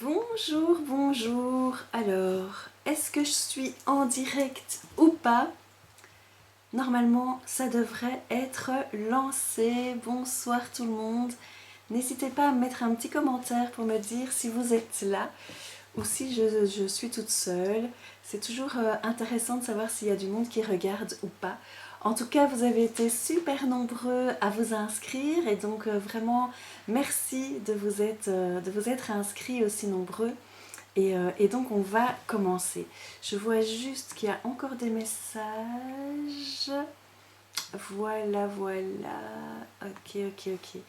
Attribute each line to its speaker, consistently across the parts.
Speaker 1: Bonjour, bonjour. Alors, est-ce que je suis en direct ou pas? Normalement, ça devrait être lancé. Bonsoir tout le monde. N'hésitez pas à me mettre un petit commentaire pour me dire si vous êtes là ou si je suis toute seule. C'est toujours intéressant de savoir s'il y a du monde qui regarde ou pas. En tout cas, vous avez été super nombreux à vous inscrire et donc vraiment merci de vous être inscrits aussi nombreux. Et donc on va commencer. Je vois juste qu'il y a encore des messages. Voilà, voilà. Ok, ok, ok.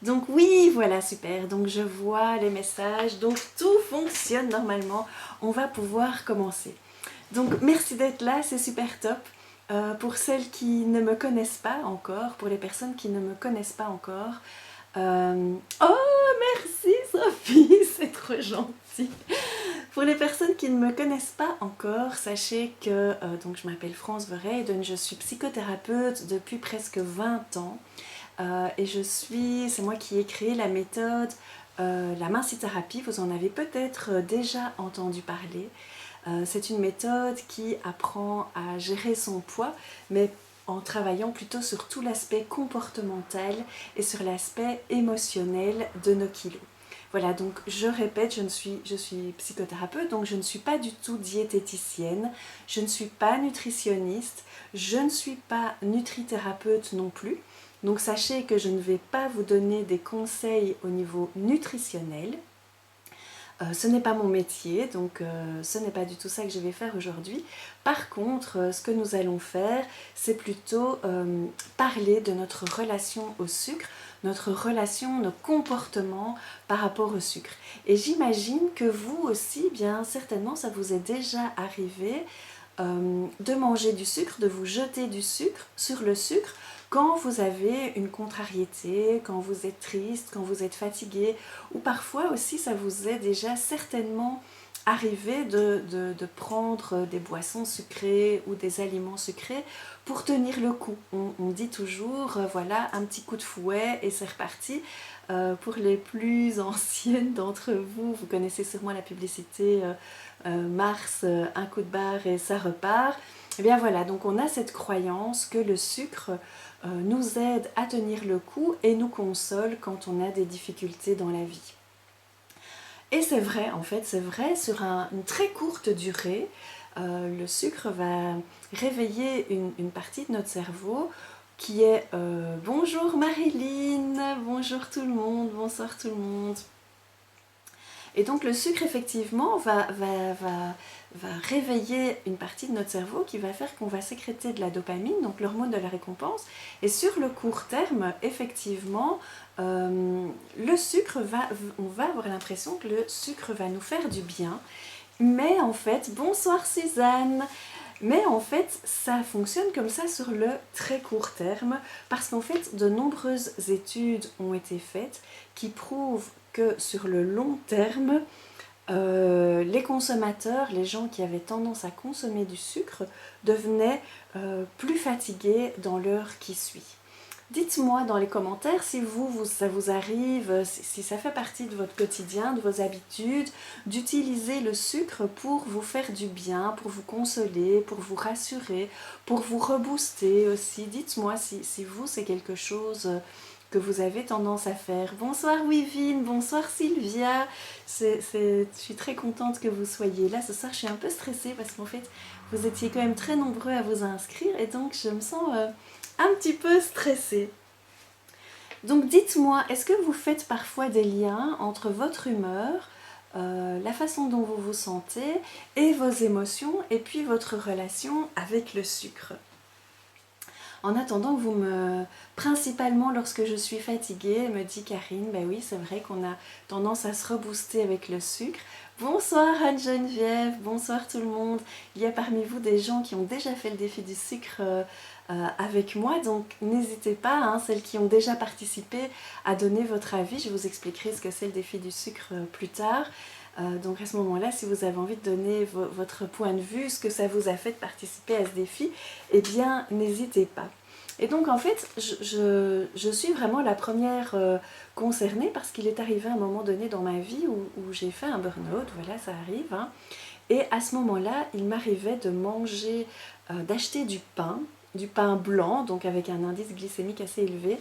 Speaker 1: Donc oui, voilà, super. Donc je vois les messages. Donc tout fonctionne normalement. On va pouvoir commencer. Donc merci d'être là, c'est super top. Pour celles qui ne me connaissent pas encore, pour les personnes qui ne me connaissent pas encore. Oh, merci Sophie, c'est trop gentil. Pour les personnes qui ne me connaissent pas encore, sachez que donc je m'appelle France Verheyden, je suis psychothérapeute depuis presque 20 ans et c'est moi qui ai créé la méthode la mincithérapie, vous en avez peut-être déjà entendu parler. C'est une méthode qui apprend à gérer son poids, mais en travaillant plutôt sur tout l'aspect comportemental et sur l'aspect émotionnel de nos kilos. Voilà, donc je répète, je suis psychothérapeute, donc je ne suis pas du tout diététicienne, je ne suis pas nutritionniste, je ne suis pas nutrithérapeute non plus. Donc sachez que je ne vais pas vous donner des conseils au niveau nutritionnel. Ce n'est pas mon métier, donc ce n'est pas du tout ça que je vais faire aujourd'hui. Par contre, ce que nous allons faire, c'est plutôt parler de notre relation au sucre, notre relation, nos comportements par rapport au sucre. Et j'imagine que vous aussi, bien certainement, ça vous est déjà arrivé de manger du sucre, de vous jeter du sucre sur le sucre quand vous avez une contrariété, quand vous êtes triste, quand vous êtes fatigué, ou parfois aussi ça vous est déjà certainement arrivé de prendre des boissons sucrées ou des aliments sucrés pour tenir le coup. On dit toujours, voilà, un petit coup de fouet et c'est reparti. Pour les plus anciennes d'entre vous, vous connaissez sûrement la publicité Mars, un coup de barre et ça repart. Et bien voilà, donc on a cette croyance que le sucre nous aide à tenir le coup et nous console quand on a des difficultés dans la vie. Et c'est vrai, en fait, c'est vrai, sur une très courte durée, le sucre va réveiller une partie de notre cerveau qui est bonjour Marilyn, bonjour tout le monde, bonsoir tout le monde. Et donc le sucre effectivement va réveiller une partie de notre cerveau qui va faire qu'on va sécréter de la dopamine, donc l'hormone de la récompense. Et sur le court terme, effectivement, le sucre on va avoir l'impression que le sucre va nous faire du bien. Mais en fait, bonsoir Suzanne, mais en fait, ça fonctionne comme ça sur le très court terme parce qu'en fait, de nombreuses études ont été faites qui prouvent que sur le long terme, les consommateurs, les gens qui avaient tendance à consommer du sucre, devenaient plus fatigués dans l'heure qui suit. Dites-moi dans les commentaires si ça vous arrive, si ça fait partie de votre quotidien, de vos habitudes, d'utiliser le sucre pour vous faire du bien, pour vous consoler, pour vous rassurer, pour vous rebooster aussi. Dites-moi si vous, c'est quelque chose que vous avez tendance à faire. Bonsoir Wivine, bonsoir Sylvia. Je suis très contente que vous soyez là. Ce soir, je suis un peu stressée parce qu'en fait, vous étiez quand même très nombreux à vous inscrire et donc je me sens un petit peu stressée. Donc dites-moi, est-ce que vous faites parfois des liens entre votre humeur, la façon dont vous vous sentez et vos émotions et puis votre relation avec le sucre? En attendant, principalement lorsque je suis fatiguée, me dit Karine, ben oui, c'est vrai qu'on a tendance à se rebooster avec le sucre. Bonsoir Anne-Geneviève, bonsoir tout le monde. Il y a parmi vous des gens qui ont déjà fait le défi du sucre avec moi, donc n'hésitez pas, hein, celles qui ont déjà participé, à donner votre avis. Je vous expliquerai ce que c'est le défi du sucre plus tard. Donc à ce moment-là, si vous avez envie de donner votre point de vue, ce que ça vous a fait de participer à ce défi, eh bien n'hésitez pas. Et donc en fait, je suis vraiment la première concernée parce qu'il est arrivé un moment donné dans ma vie où j'ai fait un burn-out, voilà, ça arrive. Hein. Et à ce moment-là, il m'arrivait de manger, d'acheter du pain blanc, donc avec un indice glycémique assez élevé,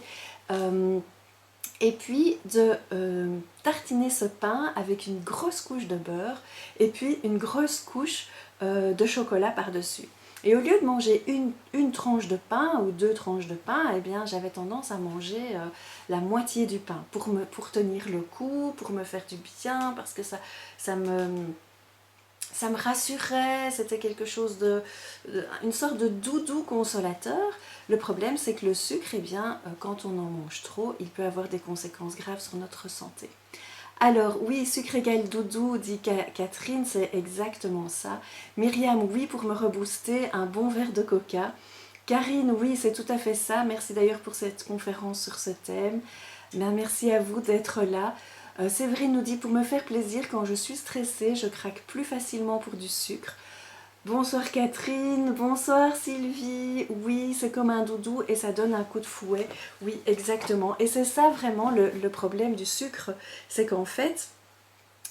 Speaker 1: et puis de tartiner ce pain avec une grosse couche de beurre et puis une grosse couche de chocolat par-dessus. Et au lieu de manger une tranche de pain ou 2 tranches de pain, eh bien j'avais tendance à manger la moitié du pain pour tenir le coup, pour me faire du bien, parce que ça me, ça me rassurait, c'était quelque chose une sorte de doudou consolateur. Le problème, c'est que le sucre, eh bien, quand on en mange trop, il peut avoir des conséquences graves sur notre santé. Alors, oui, sucre égale doudou, dit Catherine, c'est exactement ça. Myriam, oui, pour me rebooster, un bon verre de coca. Karine, oui, c'est tout à fait ça. Merci d'ailleurs pour cette conférence sur ce thème. Ben, merci à vous d'être là. Séverine nous dit, pour me faire plaisir, quand je suis stressée, je craque plus facilement pour du sucre. Bonsoir Catherine, bonsoir Sylvie. Oui, c'est comme un doudou et ça donne un coup de fouet. Oui, exactement. Et c'est ça vraiment le problème du sucre, c'est qu'en fait,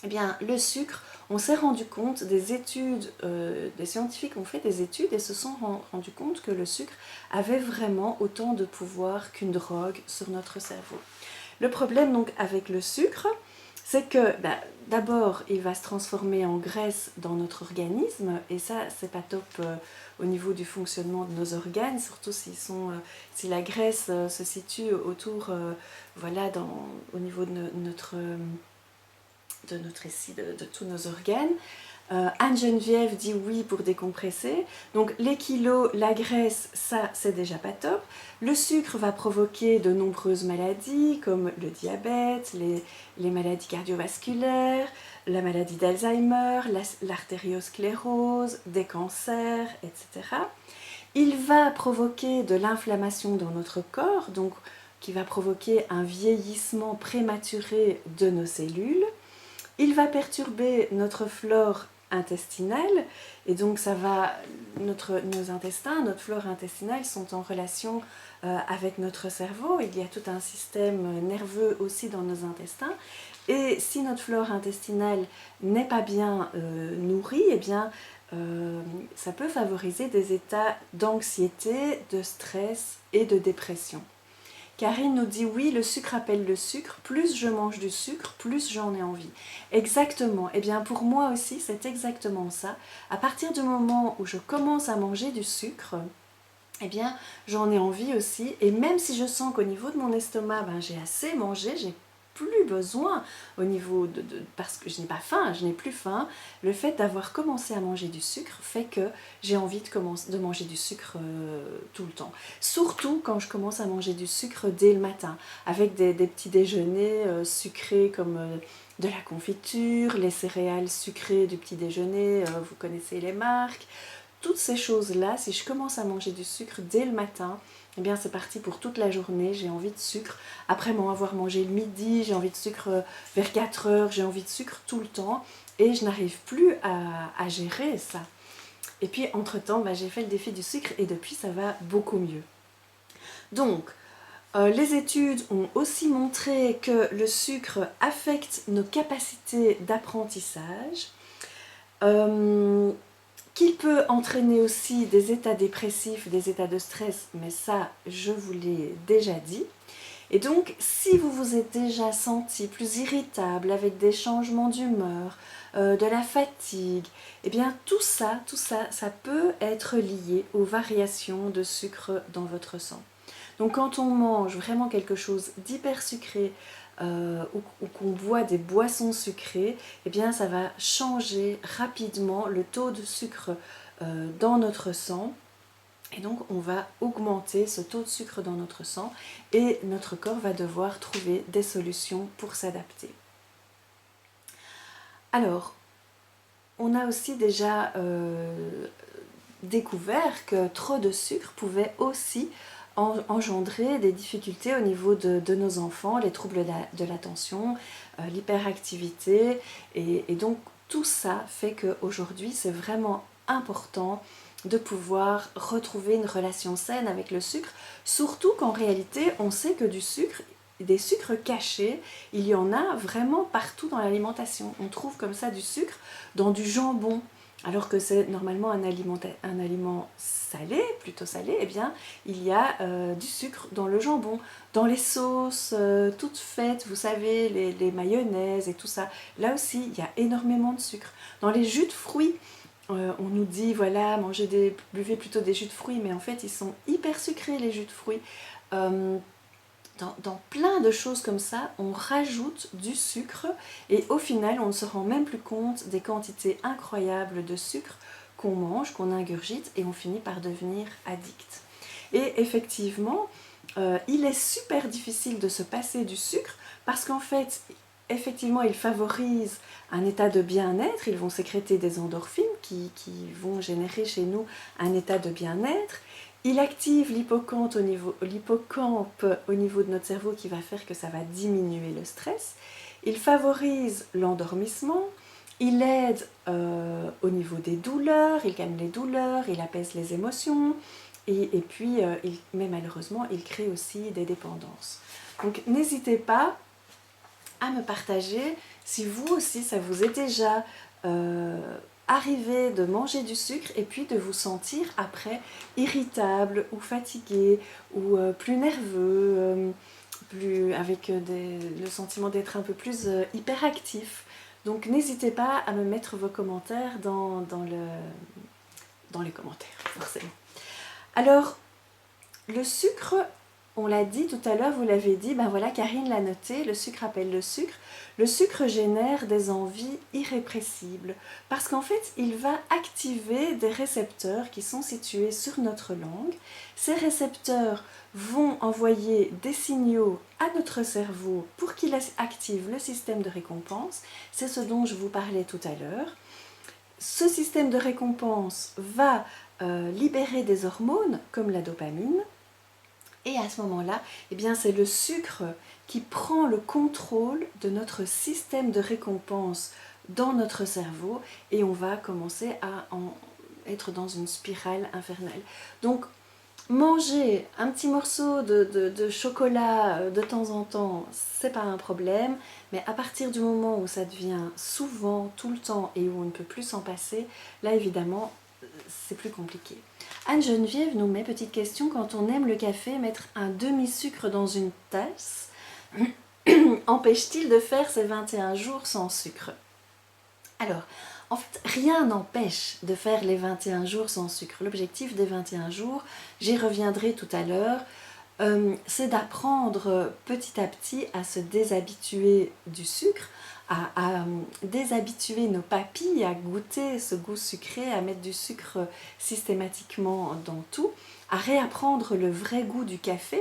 Speaker 1: eh bien, le sucre, on s'est rendu compte, des études, des scientifiques ont fait des études et se sont rendus compte que le sucre avait vraiment autant de pouvoir qu'une drogue sur notre cerveau. Le problème donc avec le sucre, c'est que d'abord il va se transformer en graisse dans notre organisme et ça c'est pas top au niveau du fonctionnement de nos organes, surtout si la graisse se situe autour, voilà, au niveau de notre ici, de tous nos organes. Anne-Geneviève dit oui pour décompresser. Donc les kilos, la graisse, ça c'est déjà pas top. Le sucre va provoquer de nombreuses maladies comme le diabète, les maladies cardiovasculaires, la maladie d'Alzheimer, l'artériosclérose, des cancers, etc. Il va provoquer de l'inflammation dans notre corps, donc qui va provoquer un vieillissement prématuré de nos cellules. Il va perturber notre flore intestinale et donc nos intestins, notre flore intestinale sont en relation avec notre cerveau. Il y a tout un système nerveux aussi dans nos intestins et si notre flore intestinale n'est pas bien nourrie, eh bien ça peut favoriser des états d'anxiété, de stress et de dépression. Karine nous dit oui, le sucre appelle le sucre, plus je mange du sucre, plus j'en ai envie. Exactement, et bien pour moi aussi c'est exactement ça. À partir du moment où je commence à manger du sucre, eh bien j'en ai envie aussi, et même si je sens qu'au niveau de mon estomac, j'ai assez mangé, j'ai plus besoin au niveau parce que je n'ai pas faim, je n'ai plus faim. Le fait d'avoir commencé à manger du sucre fait que j'ai envie de manger du sucre tout le temps. Surtout quand je commence à manger du sucre dès le matin, avec des petits déjeuners sucrés comme de la confiture, les céréales sucrées du petit déjeuner, vous connaissez les marques. Toutes ces choses-là, si je commence à manger du sucre dès le matin, eh bien c'est parti pour toute la journée, j'ai envie de sucre. Après m'en avoir mangé le midi, j'ai envie de sucre vers 4 heures, j'ai envie de sucre tout le temps et je n'arrive plus à gérer ça. Et puis entre-temps, j'ai fait le défi du sucre et depuis ça va beaucoup mieux. Donc, les études ont aussi montré que le sucre affecte nos capacités d'apprentissage. Qu'il peut entraîner aussi des états dépressifs, des états de stress, mais ça, je vous l'ai déjà dit. Et donc, si vous vous êtes déjà senti plus irritable, avec des changements d'humeur, de la fatigue, eh bien tout ça, ça peut être lié aux variations de sucre dans votre sang. Donc quand on mange vraiment quelque chose d'hyper sucré, ou qu'on boit des boissons sucrées, eh bien ça va changer rapidement le taux de sucre dans notre sang. Et donc on va augmenter ce taux de sucre dans notre sang et notre corps va devoir trouver des solutions pour s'adapter. Alors, on a aussi déjà découvert que trop de sucre pouvait aussi engendrer des difficultés au niveau de nos enfants, les troubles de l'attention, l'hyperactivité et donc tout ça fait qu'aujourd'hui c'est vraiment important de pouvoir retrouver une relation saine avec le sucre, surtout qu'en réalité, on sait que du sucre, des sucres cachés, il y en a vraiment partout dans l'alimentation. On trouve comme ça du sucre dans du jambon, alors que c'est normalement un aliment salé, plutôt salé, eh bien, il y a du sucre dans le jambon, dans les sauces toutes faites, vous savez, les mayonnaises et tout ça. Là aussi, il y a énormément de sucre. Dans les jus de fruits, on nous dit, voilà, buvez plutôt des jus de fruits, mais en fait, ils sont hyper sucrés, les jus de fruits. Dans plein de choses comme ça, on rajoute du sucre et au final, on ne se rend même plus compte des quantités incroyables de sucre qu'on mange, qu'on ingurgite et on finit par devenir addict. Et effectivement, il est super difficile de se passer du sucre parce qu'en fait, effectivement, il favorise un état de bien-être, ils vont sécréter des endorphines qui vont générer chez nous un état de bien-être. Il active l'hippocampe au niveau de notre cerveau qui va faire que ça va diminuer le stress. Il favorise l'endormissement. Il aide au niveau des douleurs, il calme les douleurs, il apaise les émotions. Et puis, mais malheureusement, il crée aussi des dépendances. Donc, n'hésitez pas à me partager si vous aussi, ça vous est déjà arrivé de manger du sucre et puis de vous sentir après irritable ou fatigué ou plus nerveux, avec le sentiment d'être un peu plus hyperactif. Donc n'hésitez pas à me mettre vos commentaires dans les commentaires, forcément. Alors, le sucre, on l'a dit tout à l'heure, vous l'avez dit, ben voilà, Karine l'a noté, le sucre appelle le sucre. Le sucre génère des envies irrépressibles parce qu'en fait, il va activer des récepteurs qui sont situés sur notre langue. Ces récepteurs vont envoyer des signaux à notre cerveau pour qu'il active le système de récompense. C'est ce dont je vous parlais tout à l'heure. Ce système de récompense va libérer des hormones comme la dopamine. Et à ce moment-là, eh bien, c'est le sucre qui prend le contrôle de notre système de récompense dans notre cerveau et on va commencer à être dans une spirale infernale. Donc, manger un petit morceau de chocolat de temps en temps, c'est pas un problème, mais à partir du moment où ça devient souvent, tout le temps et où on ne peut plus s'en passer, là évidemment, c'est plus compliqué. Anne-Geneviève nous met, petite question, quand on aime le café, mettre un demi-sucre dans une tasse, empêche-t-il de faire ses 21 jours sans sucre? Alors, en fait, rien n'empêche de faire les 21 jours sans sucre. L'objectif des 21 jours, j'y reviendrai tout à l'heure, c'est d'apprendre petit à petit à se déshabituer du sucre, à déshabituer nos papilles à goûter ce goût sucré, à mettre du sucre systématiquement dans tout, à réapprendre le vrai goût du café.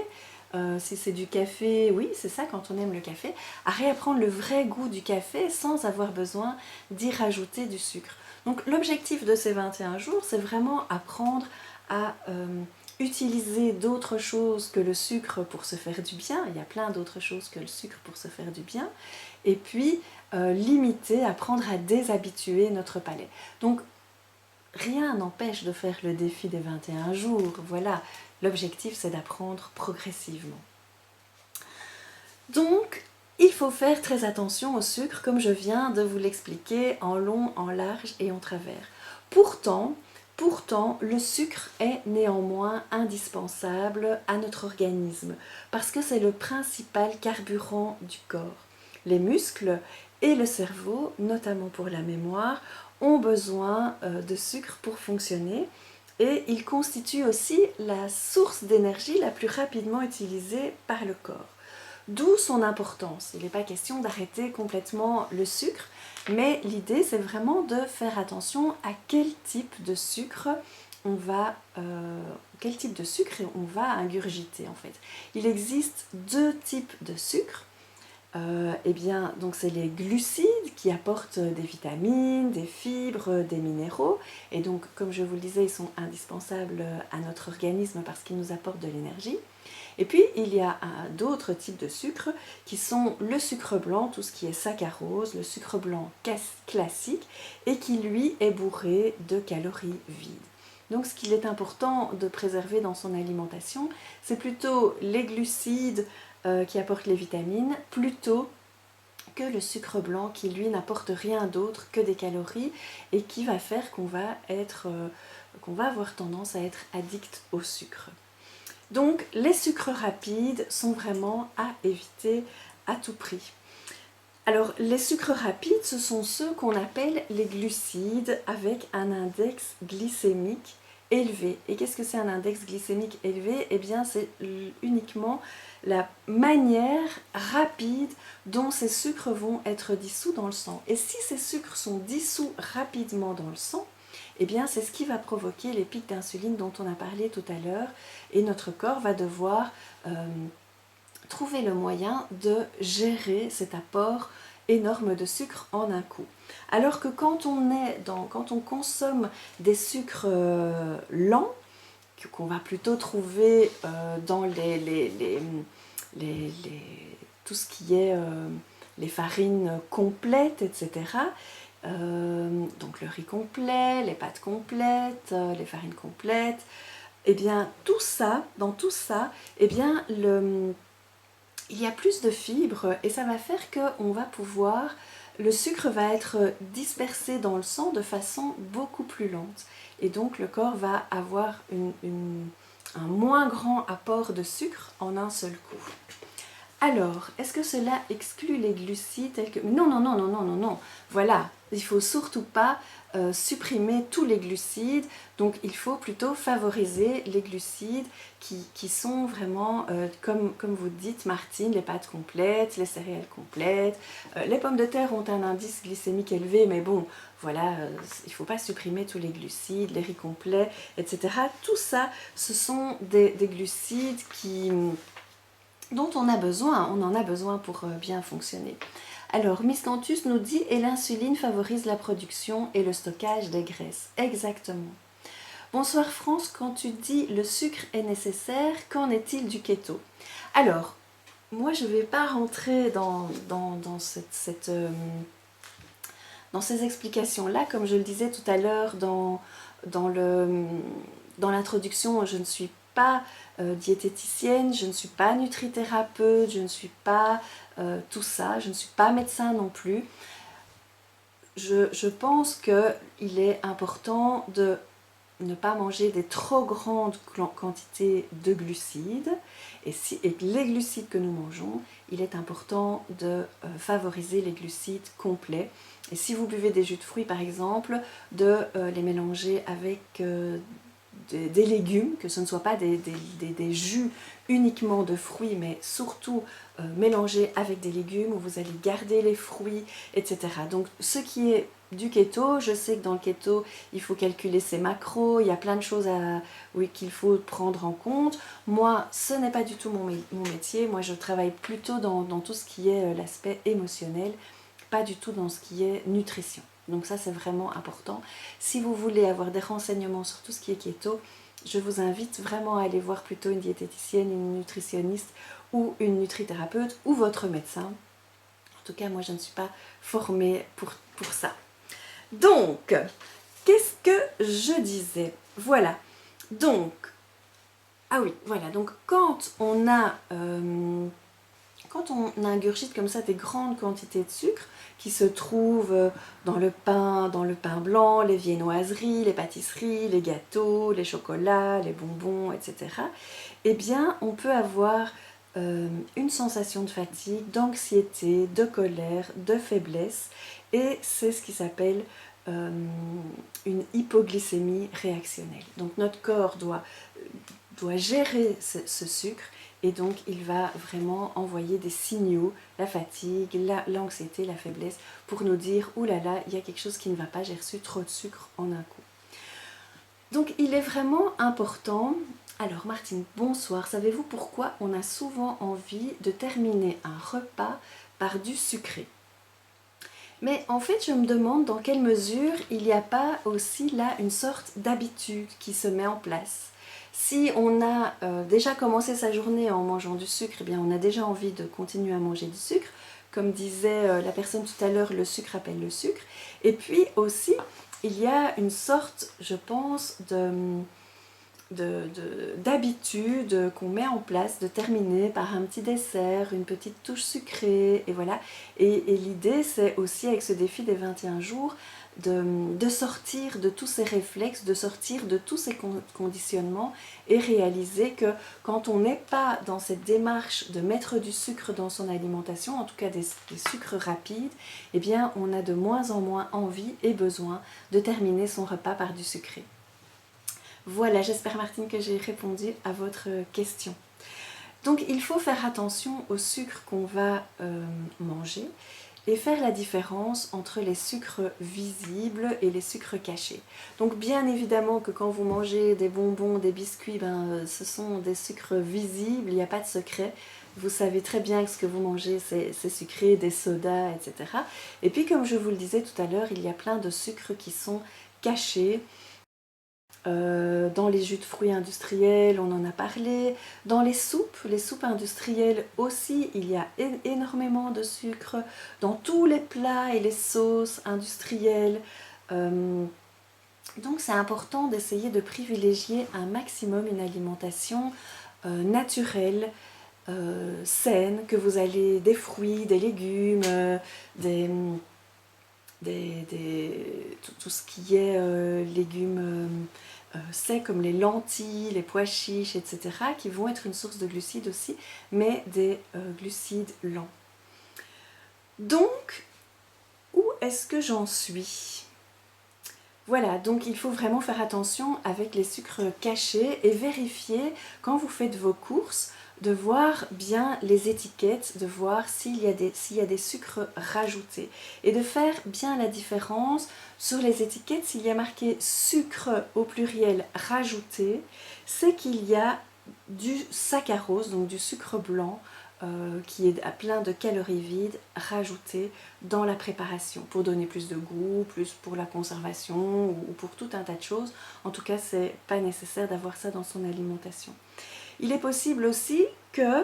Speaker 1: Si c'est du café, oui, c'est ça quand on aime le café, à réapprendre le vrai goût du café sans avoir besoin d'y rajouter du sucre. Donc l'objectif de ces 21 jours, c'est vraiment apprendre à utiliser d'autres choses que le sucre pour se faire du bien. Il y a plein d'autres choses que le sucre pour se faire du bien. Et puis limiter, apprendre à déshabituer notre palais. Donc rien n'empêche de faire le défi des 21 jours. Voilà, l'objectif c'est d'apprendre progressivement. Donc, il faut faire très attention au sucre, comme je viens de vous l'expliquer en long, en large et en travers. Pourtant, le sucre est néanmoins indispensable à notre organisme, parce que c'est le principal carburant du corps. Les muscles et le cerveau, notamment pour la mémoire, ont besoin de sucre pour fonctionner et il constitue aussi la source d'énergie la plus rapidement utilisée par le corps. D'où son importance. Il n'est pas question d'arrêter complètement le sucre, mais l'idée c'est vraiment de faire attention à quel type de sucre on va ingurgiter en fait. Il existe deux types de sucre. Eh bien, donc c'est les glucides qui apportent des vitamines, des fibres, des minéraux. Et donc, comme je vous le disais, ils sont indispensables à notre organisme parce qu'ils nous apportent de l'énergie. Et puis, il y a d'autres types de sucres qui sont le sucre blanc, tout ce qui est saccharose, le sucre blanc classique, et qui, lui, est bourré de calories vides. Donc ce qu'il est important de préserver dans son alimentation, c'est plutôt les glucides qui apportent les vitamines, plutôt que le sucre blanc qui lui n'apporte rien d'autre que des calories et qui va faire qu'on va avoir tendance à être addict au sucre. Donc les sucres rapides sont vraiment à éviter à tout prix. Alors les sucres rapides, ce sont ceux qu'on appelle les glucides avec un index glycémique élevé. Et qu'est-ce que c'est un index glycémique élevé? Eh bien c'est uniquement la manière rapide dont ces sucres vont être dissous dans le sang. Et si ces sucres sont dissous rapidement dans le sang, eh bien c'est ce qui va provoquer les pics d'insuline dont on a parlé tout à l'heure, et notre corps va devoir trouver le moyen de gérer cet apport énorme de sucre en un coup. Alors que quand on consomme des sucres lents, qu'on va plutôt trouver dans tout ce qui est les farines complètes, etc. Donc le riz complet, les pâtes complètes, les farines complètes, et bien tout ça, dans tout ça, eh bien il y a plus de fibres et ça va faire qu'on va pouvoir, le sucre va être dispersé dans le sang de façon beaucoup plus lente. Et donc le corps va avoir un moins grand apport de sucre en un seul coup. Alors, est-ce que cela exclut les glucides tels que... Non, non, non, non, non, non, non. Voilà, il ne faut surtout pas supprimer tous les glucides. Donc, il faut plutôt favoriser les glucides qui sont vraiment, comme vous dites, Martine, les pâtes complètes, les céréales complètes. Les pommes de terre ont un indice glycémique élevé, mais bon, voilà, il ne faut pas supprimer tous les glucides, les riz complets, etc. Tout ça, ce sont des glucides dont on en a besoin pour bien fonctionner. Alors, Miss Cantus nous dit « Et l'insuline favorise la production et le stockage des graisses ». Exactement. Bonsoir France, quand tu dis « le sucre est nécessaire », qu'en est-il du keto? Alors, moi je ne vais pas rentrer dans ces explications-là, comme je le disais tout à l'heure dans l'introduction, je ne suis pas diététicienne, je ne suis pas nutrithérapeute, je ne suis pas tout ça, je ne suis pas médecin non plus. Je pense qu'il est important de ne pas manger des trop grandes quantités de glucides et les glucides que nous mangeons, il est important de favoriser les glucides complets. Et si vous buvez des jus de fruits par exemple, de les mélanger avec des légumes, que ce ne soit pas des jus uniquement de fruits, mais surtout mélangés avec des légumes où vous allez garder les fruits, etc. Donc ce qui est du keto, je sais que dans le keto, il faut calculer ses macros, il y a plein de choses qu'il faut prendre en compte. Moi, ce n'est pas du tout mon métier, moi je travaille plutôt dans tout ce qui est l'aspect émotionnel, pas du tout dans ce qui est nutrition. Donc ça c'est vraiment important. Si vous voulez avoir des renseignements sur tout ce qui est keto, je vous invite vraiment à aller voir plutôt une diététicienne, une nutritionniste ou une nutrithérapeute ou votre médecin. En tout cas, moi je ne suis pas formée pour ça. Donc, qu'est-ce que je disais? Voilà. Donc, ah oui, voilà. Donc quand on ingurgite comme ça des grandes quantités de sucre qui se trouvent dans le pain blanc, les viennoiseries, les pâtisseries, les gâteaux, les chocolats, les bonbons, etc. Eh bien, on peut avoir une sensation de fatigue, d'anxiété, de colère, de faiblesse, et c'est ce qui s'appelle une hypoglycémie réactionnelle. Donc notre corps doit gérer ce sucre, et donc il va vraiment envoyer des signaux, la fatigue, l'anxiété, la faiblesse, pour nous dire « Ouh là là, il y a quelque chose qui ne va pas, j'ai reçu trop de sucre en un coup ». Donc il est vraiment important. Alors Martine, bonsoir, savez-vous pourquoi on a souvent envie de terminer un repas par du sucré? Mais en fait, je me demande dans quelle mesure il n'y a pas aussi là une sorte d'habitude qui se met en place. Si on a déjà commencé sa journée en mangeant du sucre, eh bien on a déjà envie de continuer à manger du sucre. comme disait la personne tout à l'heure, le sucre appelle le sucre. Et puis aussi, il y a une sorte, je pense, d'habitude qu'on met en place de terminer par un petit dessert, une petite touche sucrée, et voilà. Et l'idée, c'est aussi avec ce défi des 21 jours, de sortir de tous ces réflexes, de sortir de tous ces conditionnements et réaliser que quand on n'est pas dans cette démarche de mettre du sucre dans son alimentation, en tout cas des sucres rapides, eh bien on a de moins en moins envie et besoin de terminer son repas par du sucré. Voilà, j'espère Martine que j'ai répondu à votre question. Donc il faut faire attention au sucre qu'on va manger et faire la différence entre les sucres visibles et les sucres cachés. Donc bien évidemment que quand vous mangez des bonbons, des biscuits, ce sont des sucres visibles, il n'y a pas de secret. Vous savez très bien que ce que vous mangez c'est sucré, des sodas, etc. Et puis comme je vous le disais tout à l'heure, il y a plein de sucres qui sont cachés. Dans les jus de fruits industriels, on en a parlé. Dans les soupes industrielles aussi, il y a énormément de sucre. Dans tous les plats et les sauces industrielles. Donc c'est important d'essayer de privilégier un maximum une alimentation naturelle, saine, que vous allez des fruits, des légumes, tout ce qui est légumes secs comme les lentilles, les pois chiches, etc. qui vont être une source de glucides aussi, mais des glucides lents. Donc, où est-ce que j'en suis ? Voilà, donc il faut vraiment faire attention avec les sucres cachés et vérifier quand vous faites vos courses de voir bien les étiquettes, de voir s'il y a des sucres rajoutés et de faire bien la différence sur les étiquettes. S'il y a marqué sucre au pluriel rajouté, c'est qu'il y a du saccharose, donc du sucre blanc, qui est plein de calories vides rajoutées dans la préparation pour donner plus de goût, plus pour la conservation ou pour tout un tas de choses. En tout cas, c'est pas nécessaire d'avoir ça dans son alimentation. Il est possible aussi que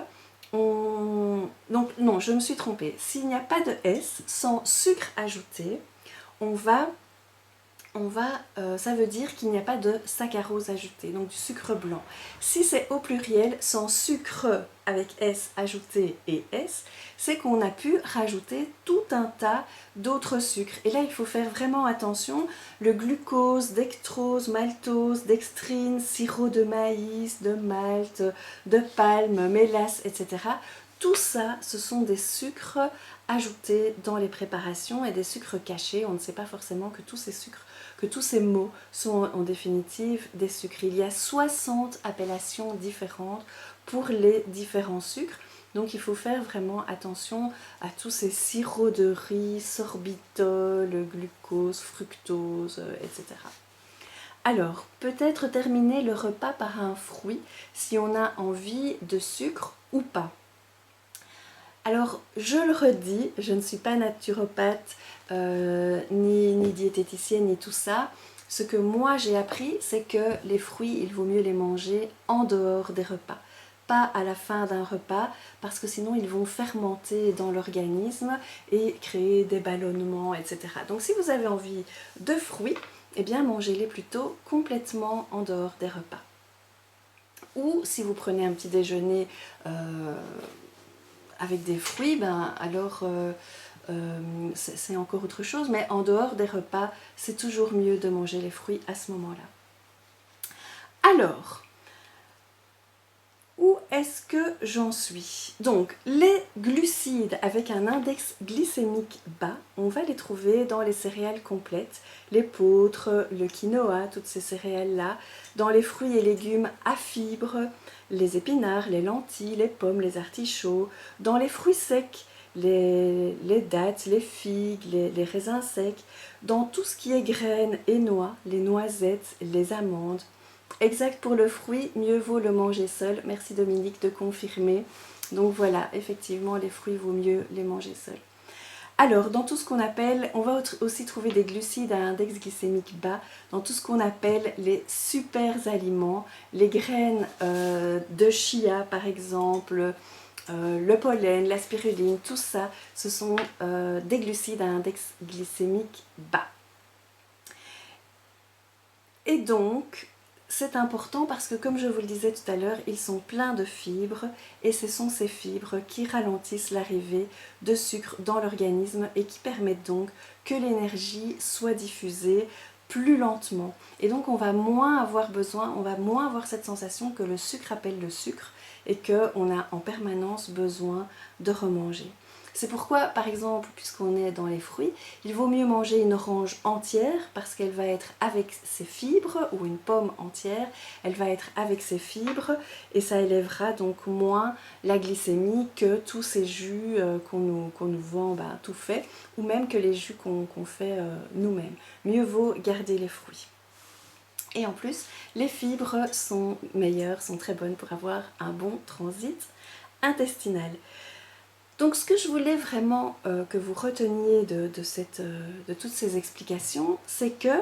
Speaker 1: donc non, je me suis trompée. S'il n'y a pas de S, sans sucre ajouté, ça veut dire qu'il n'y a pas de saccharose ajoutée, donc du sucre blanc. Si c'est au pluriel, sans sucre avec S ajouté et S, c'est qu'on a pu rajouter tout un tas d'autres sucres. Et là, il faut faire vraiment attention. Le glucose, dextrose, maltose, dextrine, sirop de maïs, de malt, de palme, mélasse, etc. Tout ça, ce sont des sucres ajoutés dans les préparations et des sucres cachés. On ne sait pas forcément que tous ces mots sont en définitive des sucres. Il y a 60 appellations différentes pour les différents sucres. Donc il faut faire vraiment attention à tous ces sirops de riz, sorbitol, glucose, fructose, etc. Alors, peut-être terminer le repas par un fruit si on a envie de sucre ou pas. Alors, je le redis, je ne suis pas naturopathe, ni diététicienne, ni tout ça. Ce que moi j'ai appris, c'est que les fruits, il vaut mieux les manger en dehors des repas. Pas à la fin d'un repas, parce que sinon ils vont fermenter dans l'organisme et créer des ballonnements, etc. Donc si vous avez envie de fruits, eh bien mangez-les plutôt complètement en dehors des repas. Ou si vous prenez un petit déjeuner avec des fruits, alors c'est encore autre chose, mais en dehors des repas, c'est toujours mieux de manger les fruits à ce moment-là. Alors, où est-ce que j'en suis? Donc, les glucides avec un index glycémique bas, on va les trouver dans les céréales complètes, l'épeautre, le quinoa, toutes ces céréales-là, dans les fruits et légumes à fibres, les épinards, les lentilles, les pommes, les artichauts, dans les fruits secs, les dattes, les figues, les raisins secs, dans tout ce qui est graines et noix, les noisettes, les amandes. Exact pour le fruit, mieux vaut le manger seul. Merci Dominique de confirmer. Donc voilà, effectivement, les fruits, vaut mieux les manger seuls. Alors, dans tout ce qu'on appelle, on va aussi trouver des glucides à index glycémique bas, dans tout ce qu'on appelle les super aliments, les graines de chia par exemple, le pollen, la spiruline, tout ça, ce sont des glucides à index glycémique bas. Et donc, c'est important parce que comme je vous le disais tout à l'heure, ils sont pleins de fibres et ce sont ces fibres qui ralentissent l'arrivée de sucre dans l'organisme et qui permettent donc que l'énergie soit diffusée plus lentement. Et donc on va moins avoir besoin, on va moins avoir cette sensation que le sucre appelle le sucre et qu'on a en permanence besoin de remanger. C'est pourquoi, par exemple, puisqu'on est dans les fruits, il vaut mieux manger une orange entière parce qu'elle va être avec ses fibres, ou une pomme entière, elle va être avec ses fibres et ça élèvera donc moins la glycémie que tous ces jus qu'on nous vend tout fait, ou même que les jus qu'on fait nous-mêmes. Mieux vaut garder les fruits. Et en plus, les fibres sont meilleures, sont très bonnes pour avoir un bon transit intestinal. Donc ce que je voulais vraiment que vous reteniez de toutes ces explications, c'est que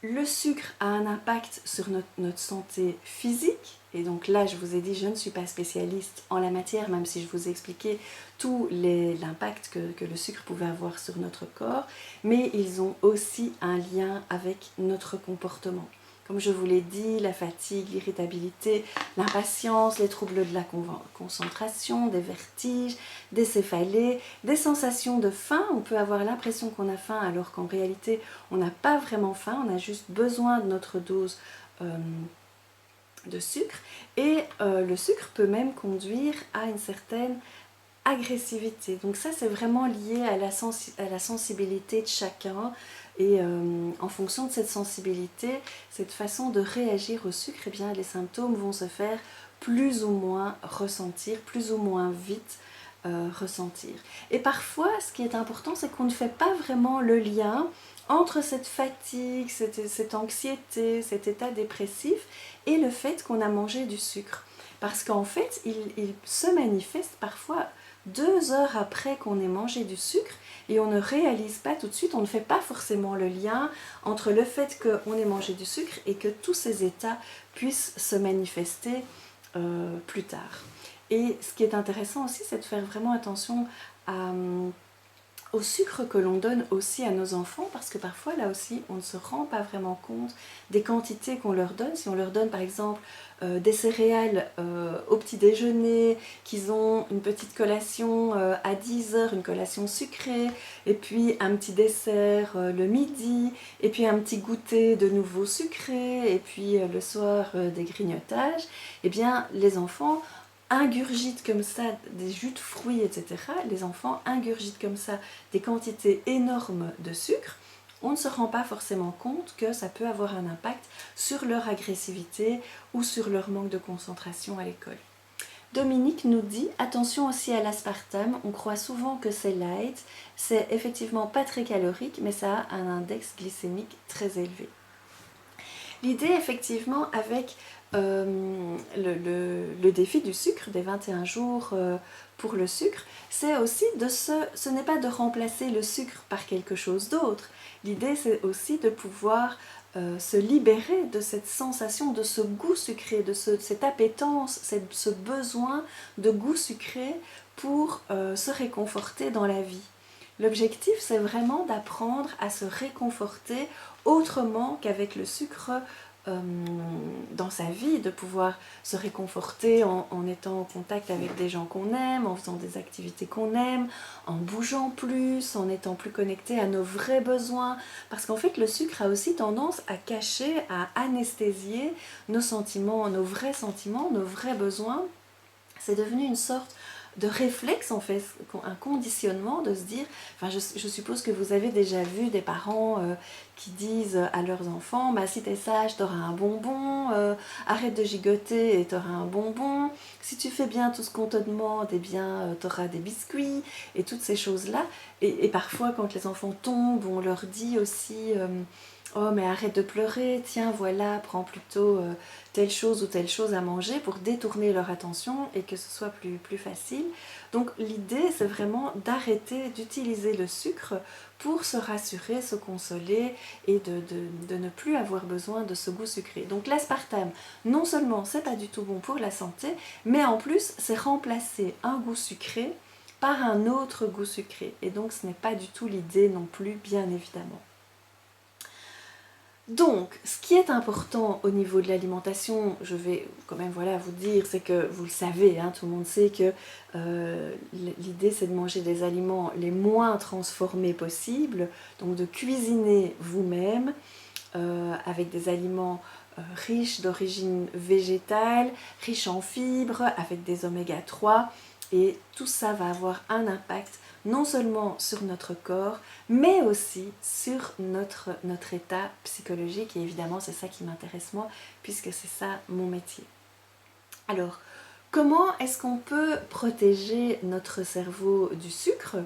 Speaker 1: le sucre a un impact sur notre santé physique. Et donc là, je vous ai dit, je ne suis pas spécialiste en la matière, même si je vous ai expliqué tout l'impact que le sucre pouvait avoir sur notre corps. Mais ils ont aussi un lien avec notre comportement. Comme je vous l'ai dit, la fatigue, l'irritabilité, l'impatience, les troubles de la concentration, des vertiges, des céphalées, des sensations de faim. On peut avoir l'impression qu'on a faim alors qu'en réalité, on n'a pas vraiment faim, on a juste besoin de notre dose de sucre. Et le sucre peut même conduire à une certaine agressivité. Donc ça, c'est vraiment lié à la sensibilité de chacun. Et en fonction de cette sensibilité, cette façon de réagir au sucre, eh bien, les symptômes vont se faire plus ou moins ressentir, plus ou moins vite ressentir. Et parfois, ce qui est important, c'est qu'on ne fait pas vraiment le lien entre cette fatigue, cette anxiété, cet état dépressif et le fait qu'on a mangé du sucre. Parce qu'en fait, il se manifeste parfois 2 heures après qu'on ait mangé du sucre et on ne réalise pas tout de suite, on ne fait pas forcément le lien entre le fait qu'on ait mangé du sucre et que tous ces états puissent se manifester plus tard. Et ce qui est intéressant aussi, c'est de faire vraiment attention au sucre que l'on donne aussi à nos enfants, parce que parfois là aussi on ne se rend pas vraiment compte des quantités qu'on leur donne. Si on leur donne par exemple des céréales au petit déjeuner, qu'ils ont une petite collation à 10 heures, une collation sucrée, et puis un petit dessert le midi, et puis un petit goûter de nouveau sucré, et puis le soir des grignotages, et bien les enfants ingurgitent comme ça des jus de fruits, etc. Les enfants ingurgitent comme ça des quantités énormes de sucre. On ne se rend pas forcément compte que ça peut avoir un impact sur leur agressivité ou sur leur manque de concentration à l'école. Dominique nous dit « Attention aussi à l'aspartame, on croit souvent que c'est light, c'est effectivement pas très calorique, mais ça a un index glycémique très élevé. » L'idée effectivement avec le défi du sucre, des 21 jours pour le sucre, c'est aussi ce n'est pas de remplacer le sucre par quelque chose d'autre. L'idée c'est aussi de pouvoir se libérer de cette sensation, de ce goût sucré, de cette appétence, ce besoin de goût sucré pour se réconforter dans la vie. L'objectif, c'est vraiment d'apprendre à se réconforter autrement qu'avec le sucre dans sa vie, de pouvoir se réconforter en étant en contact avec des gens qu'on aime, en faisant des activités qu'on aime, en bougeant plus, en étant plus connecté à nos vrais besoins. Parce qu'en fait, le sucre a aussi tendance à cacher, à anesthésier nos sentiments, nos vrais sentiments, nos vrais besoins. C'est devenu une sorte de réflexe en fait, un conditionnement de se dire, enfin je suppose que vous avez déjà vu des parents qui disent à leurs enfants, bah si t'es sage t'auras un bonbon, arrête de gigoter et t'auras un bonbon, si tu fais bien tout ce qu'on te demande, eh bien t'auras des biscuits, et toutes ces choses là, et parfois quand les enfants tombent, on leur dit aussi oh mais arrête de pleurer, tiens voilà, prends plutôt telle chose ou telle chose à manger pour détourner leur attention et que ce soit plus facile. Donc l'idée c'est vraiment d'arrêter d'utiliser le sucre pour se rassurer, se consoler et de ne plus avoir besoin de ce goût sucré. Donc l'aspartame, non seulement c'est pas du tout bon pour la santé, mais en plus c'est remplacer un goût sucré par un autre goût sucré. Et donc ce n'est pas du tout l'idée non plus, bien évidemment. Donc, ce qui est important au niveau de l'alimentation, je vais quand même voilà, vous dire, c'est que vous le savez, hein, tout le monde sait que l'idée c'est de manger des aliments les moins transformés possibles, donc de cuisiner vous-même avec des aliments riches d'origine végétale, riches en fibres, avec des oméga 3, et tout ça va avoir un impact non seulement sur notre corps, mais aussi sur notre état psychologique. Et évidemment, c'est ça qui m'intéresse moi, puisque c'est ça mon métier. Alors, comment est-ce qu'on peut protéger notre cerveau du sucre?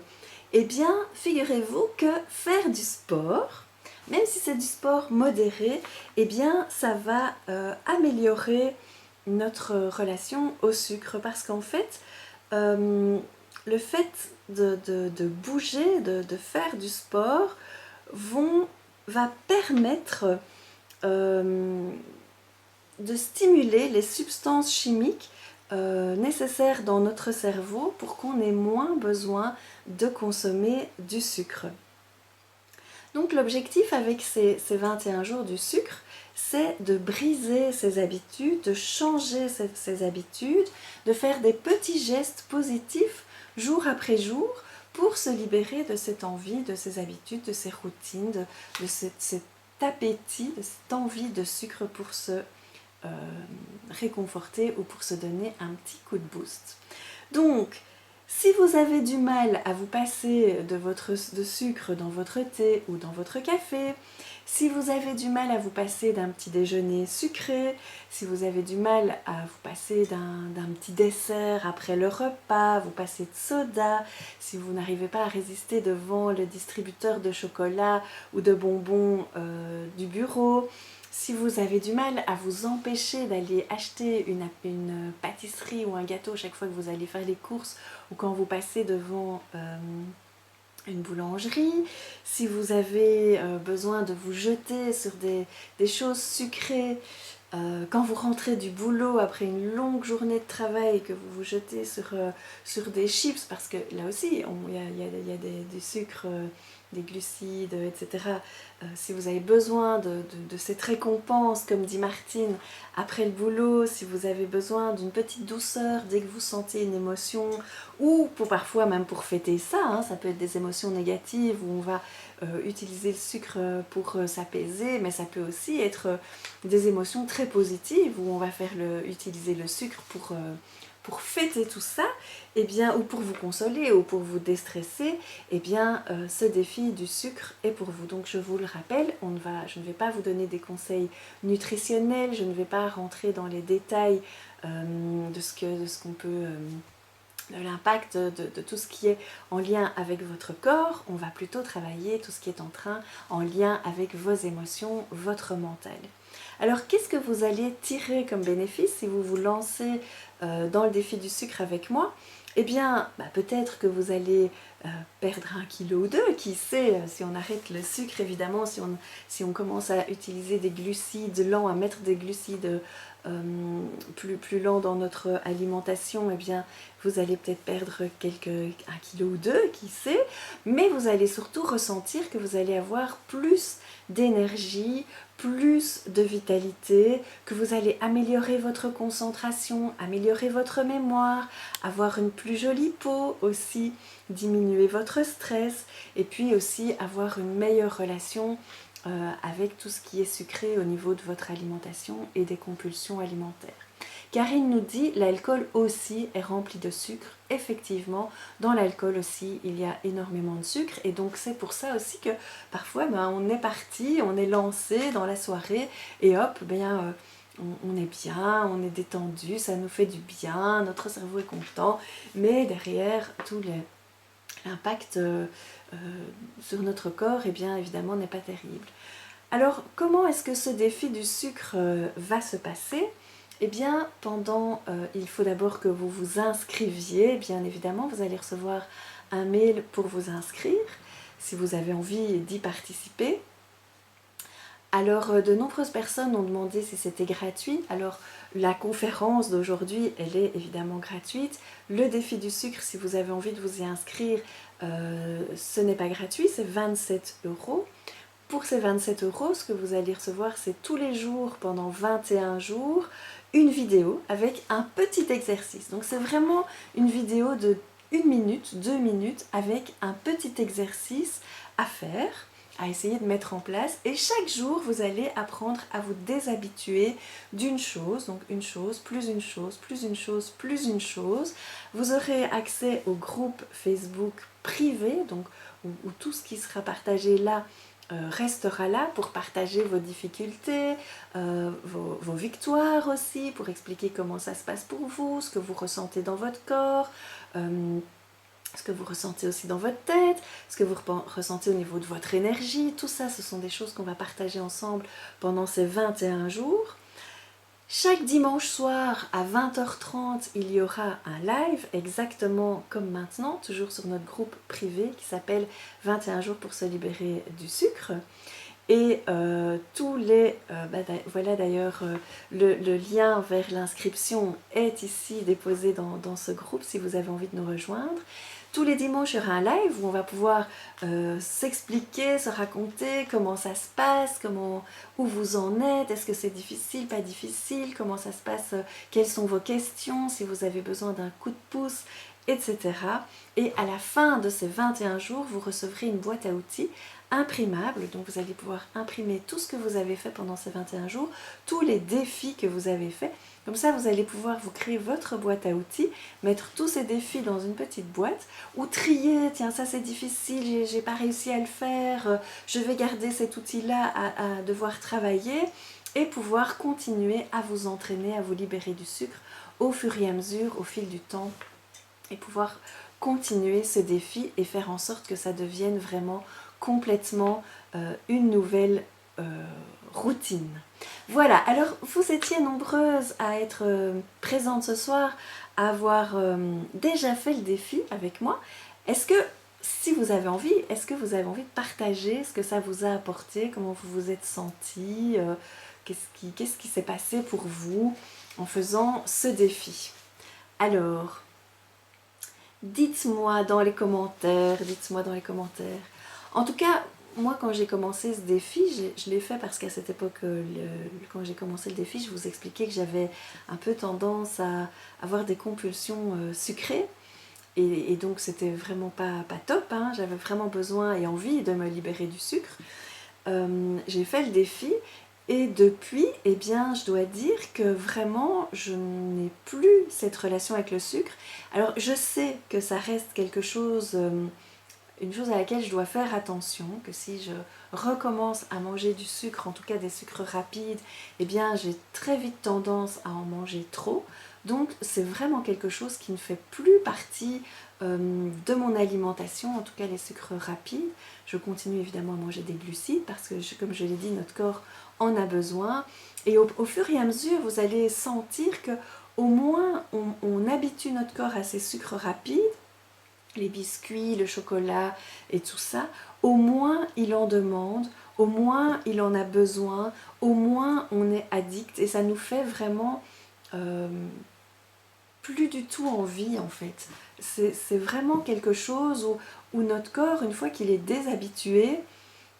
Speaker 1: Eh bien, figurez-vous que faire du sport, même si c'est du sport modéré, eh bien, ça va améliorer notre relation au sucre. Parce qu'en fait, le fait de bouger, de faire du sport, va permettre de stimuler les substances chimiques nécessaires dans notre cerveau pour qu'on ait moins besoin de consommer du sucre. Donc l'objectif avec ces 21 jours du sucre, c'est de briser ces habitudes, de changer ces habitudes, de faire des petits gestes positifs jour après jour pour se libérer de cette envie, de ces habitudes, de ces routines, de cet appétit, de cette envie de sucre pour se réconforter ou pour se donner un petit coup de boost. Donc, si vous avez du mal à vous passer de sucre dans votre thé ou dans votre café, si vous avez du mal à vous passer d'un petit déjeuner sucré, si vous avez du mal à vous passer d'un petit dessert après le repas, vous passez de soda, si vous n'arrivez pas à résister devant le distributeur de chocolat ou de bonbons du bureau, si vous avez du mal à vous empêcher d'aller acheter une pâtisserie ou un gâteau chaque fois que vous allez faire les courses ou quand vous passez devant une boulangerie, si vous avez besoin de vous jeter sur des choses sucrées, quand vous rentrez du boulot après une longue journée de travail, que vous vous jetez sur des chips, parce que là aussi il y a des sucres, des glucides, etc. Si vous avez besoin de cette récompense, comme dit Martine, après le boulot, si vous avez besoin d'une petite douceur dès que vous sentez une émotion, ou parfois même pour fêter ça, hein, ça peut être des émotions négatives où on va utiliser le sucre pour s'apaiser, mais ça peut aussi être des émotions très positives où on va utiliser le sucre pour fêter tout ça, eh bien, ou pour vous consoler ou pour vous déstresser, eh bien, ce défi du sucre est pour vous. Donc je vous le rappelle, je ne vais pas vous donner des conseils nutritionnels, je ne vais pas rentrer dans les détails de ce qu'on peut... de l'impact de tout ce qui est en lien avec votre corps. On va plutôt travailler tout ce qui est en lien avec vos émotions, votre mental. Alors qu'est-ce que vous allez tirer comme bénéfice si vous vous lancez dans le défi du sucre avec moi? Eh bien, peut-être que vous allez perdre 1 kilo ou 2, qui sait, si on arrête le sucre évidemment, si on commence à utiliser des glucides lents, à mettre des glucides plus lents dans notre alimentation, eh bien vous allez peut-être perdre 1 kilo ou 2, qui sait, mais vous allez surtout ressentir que vous allez avoir plus d'énergie, plus de vitalité, que vous allez améliorer votre concentration, améliorer votre mémoire, avoir une plus jolie peau aussi, diminuer votre stress et puis aussi avoir une meilleure relation avec tout ce qui est sucré au niveau de votre alimentation et des compulsions alimentaires. Karine nous dit l'alcool aussi est rempli de sucre. Effectivement, dans l'alcool aussi, il y a énormément de sucre et donc c'est pour ça aussi que parfois on est parti, on est lancé dans la soirée et hop, on est bien, on est détendu, ça nous fait du bien, notre cerveau est content, mais derrière tout l'impact sur notre corps, eh bien évidemment n'est pas terrible. Alors, comment est-ce que ce défi du sucre va se passer? Eh bien, il faut d'abord que vous vous inscriviez, bien évidemment, vous allez recevoir un mail pour vous inscrire, si vous avez envie d'y participer. Alors, de nombreuses personnes ont demandé si c'était gratuit. Alors, la conférence d'aujourd'hui, elle est évidemment gratuite. Le défi du sucre, si vous avez envie de vous y inscrire, ce n'est pas gratuit, c'est 27 euros. Pour ces 27 euros, ce que vous allez recevoir, c'est tous les jours, pendant 21 jours, une vidéo avec un petit exercice. Donc c'est vraiment une vidéo de 1 minute, 2 minutes, avec un petit exercice à faire, à essayer de mettre en place. Et chaque jour, vous allez apprendre à vous déshabituer d'une chose, donc une chose, plus une chose, plus une chose, plus une chose. Vous aurez accès au groupe Facebook privé, donc où tout ce qui sera partagé là restera là pour partager vos difficultés, vos victoires aussi, pour expliquer comment ça se passe pour vous, ce que vous ressentez dans votre corps, ce que vous ressentez aussi dans votre tête, ce que vous ressentez au niveau de votre énergie. Tout ça, ce sont des choses qu'on va partager ensemble pendant ces 21 jours. Chaque dimanche soir à 20h30, il y aura un live, exactement comme maintenant, toujours sur notre groupe privé qui s'appelle 21 jours pour se libérer du sucre. Et voilà d'ailleurs, le lien vers l'inscription est ici déposé dans ce groupe si vous avez envie de nous rejoindre. Tous les dimanches, il y aura un live où on va pouvoir s'expliquer, se raconter comment ça se passe, où vous en êtes, est-ce que c'est difficile, pas difficile, comment ça se passe, quelles sont vos questions, si vous avez besoin d'un coup de pouce, etc. Et à la fin de ces 21 jours, vous recevrez une boîte à outils imprimable, donc vous allez pouvoir imprimer tout ce que vous avez fait pendant ces 21 jours, tous les défis que vous avez faits. Comme ça, vous allez pouvoir vous créer votre boîte à outils, mettre tous ces défis dans une petite boîte, ou trier, tiens, ça c'est difficile, j'ai pas réussi à le faire, je vais garder cet outil-là à devoir travailler, et pouvoir continuer à vous entraîner, à vous libérer du sucre au fur et à mesure, au fil du temps, et pouvoir continuer ce défi et faire en sorte que ça devienne vraiment complètement une nouvelle routine. Voilà, alors vous étiez nombreuses à être présentes ce soir, à avoir déjà fait le défi avec moi. Est-ce que, si vous avez envie, est-ce que vous avez envie de partager ce que ça vous a apporté, comment vous vous êtes sentis, qu'est-ce qui s'est passé pour vous en faisant ce défi? Alors, dites-moi dans les commentaires, dites-moi dans les commentaires. En tout cas, moi quand j'ai commencé ce défi, je l'ai fait parce qu'à cette époque, quand j'ai commencé le défi, je vous expliquais que j'avais un peu tendance à avoir des compulsions sucrées. Et donc c'était vraiment pas top, hein. J'avais vraiment besoin et envie de me libérer du sucre. J'ai fait le défi. Et depuis, eh bien, je dois dire que vraiment, je n'ai plus cette relation avec le sucre. Alors, je sais que ça reste quelque chose, une chose à laquelle je dois faire attention, que si je recommence à manger du sucre, en tout cas des sucres rapides, eh bien, j'ai très vite tendance à en manger trop. Donc, c'est vraiment quelque chose qui ne fait plus partie de mon alimentation, en tout cas les sucres rapides. Je continue évidemment à manger des glucides parce que, comme je l'ai dit, notre corps en a besoin. Et au fur et à mesure, vous allez sentir que au moins on habitue notre corps à ces sucres rapides, les biscuits, le chocolat et tout ça, au moins il en demande, au moins il en a besoin, au moins on est addict et ça nous fait vraiment plus du tout envie en fait. C'est vraiment quelque chose où notre corps, une fois qu'il est déshabitué,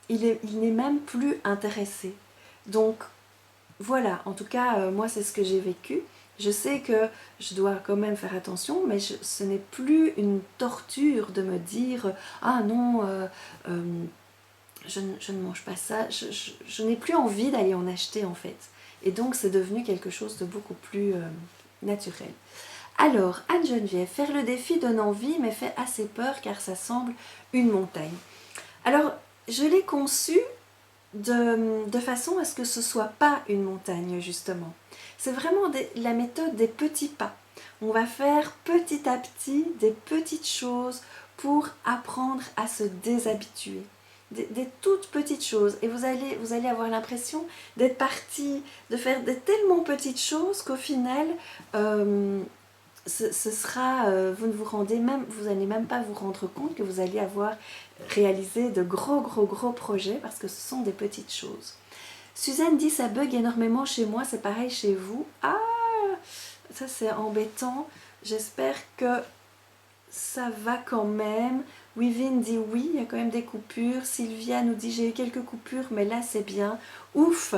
Speaker 1: il n'est même plus intéressé. Donc voilà, en tout cas, moi c'est ce que j'ai vécu. Je sais que je dois quand même faire attention, mais ce n'est plus une torture de me dire « Ah non, je ne mange pas ça ». Je n'ai plus envie d'aller en acheter en fait. Et donc c'est devenu quelque chose de beaucoup plus naturel. Alors, Anne-Geneviève, faire le défi donne envie, mais fait assez peur car ça semble une montagne. Alors, je l'ai conçu de façon à ce que ce ne soit pas une montagne, justement. C'est vraiment la méthode des petits pas. On va faire petit à petit des petites choses pour apprendre à se déshabituer. des toutes petites choses. Et vous allez avoir l'impression d'être parti, de faire des tellement petites choses qu'au final, ce sera, vous ne vous rendez même, vous n'allez même pas vous rendre compte que vous allez avoir réalisé de gros projets parce que ce sont des petites choses. Suzanne dit ça bug énormément chez moi, c'est pareil chez vous. Ah, ça c'est embêtant. J'espère que ça va quand même. Wivine dit oui, il y a quand même des coupures. Sylvia nous dit j'ai eu quelques coupures, mais là c'est bien. Ouf.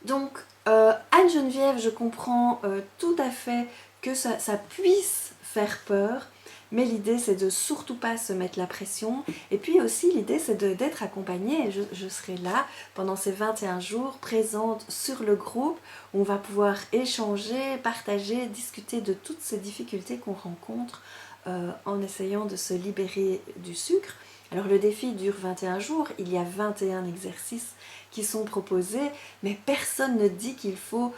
Speaker 1: Donc Anne-Geneviève, je comprends tout à fait que ça puisse faire peur. Mais l'idée, c'est de surtout pas se mettre la pression. Et puis aussi, l'idée, c'est d'être accompagnée. Je serai là pendant ces 21 jours, présente sur le groupe, où on va pouvoir échanger, partager, discuter de toutes ces difficultés qu'on rencontre en essayant de se libérer du sucre. Alors le défi dure 21 jours, il y a 21 exercices qui sont proposés, mais personne ne dit qu'il faut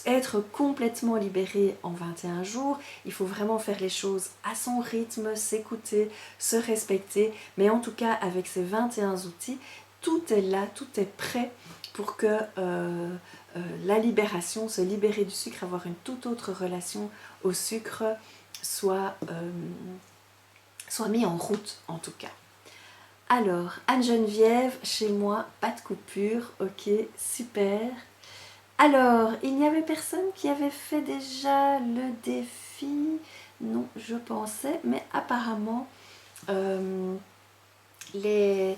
Speaker 1: être complètement libéré en 21 jours. Il faut vraiment faire les choses à son rythme, s'écouter, se respecter. Mais en tout cas, avec ces 21 outils, tout est là, tout est prêt pour que la libération, se libérer du sucre, avoir une toute autre relation au sucre, soit mis en route en tout cas. Alors, Anne-Geneviève, chez moi, pas de coupure, ok, super. Alors, il n'y avait personne qui avait fait déjà le défi, non, je pensais, mais apparemment, les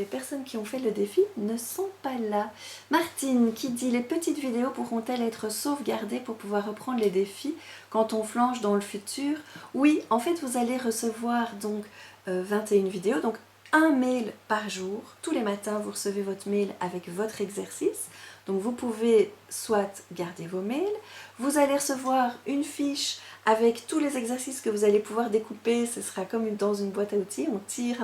Speaker 1: personnes qui ont fait le défi ne sont pas là. Martine qui dit les petites vidéos pourront-elles être sauvegardées pour pouvoir reprendre les défis quand on flanche dans le futur? Oui, en fait vous allez recevoir donc 21 vidéos, donc un mail par jour. Tous les matins vous recevez votre mail avec votre exercice. Donc vous pouvez soit garder vos mails, vous allez recevoir une fiche avec tous les exercices que vous allez pouvoir découper. Ce sera comme dans une boîte à outils, on tire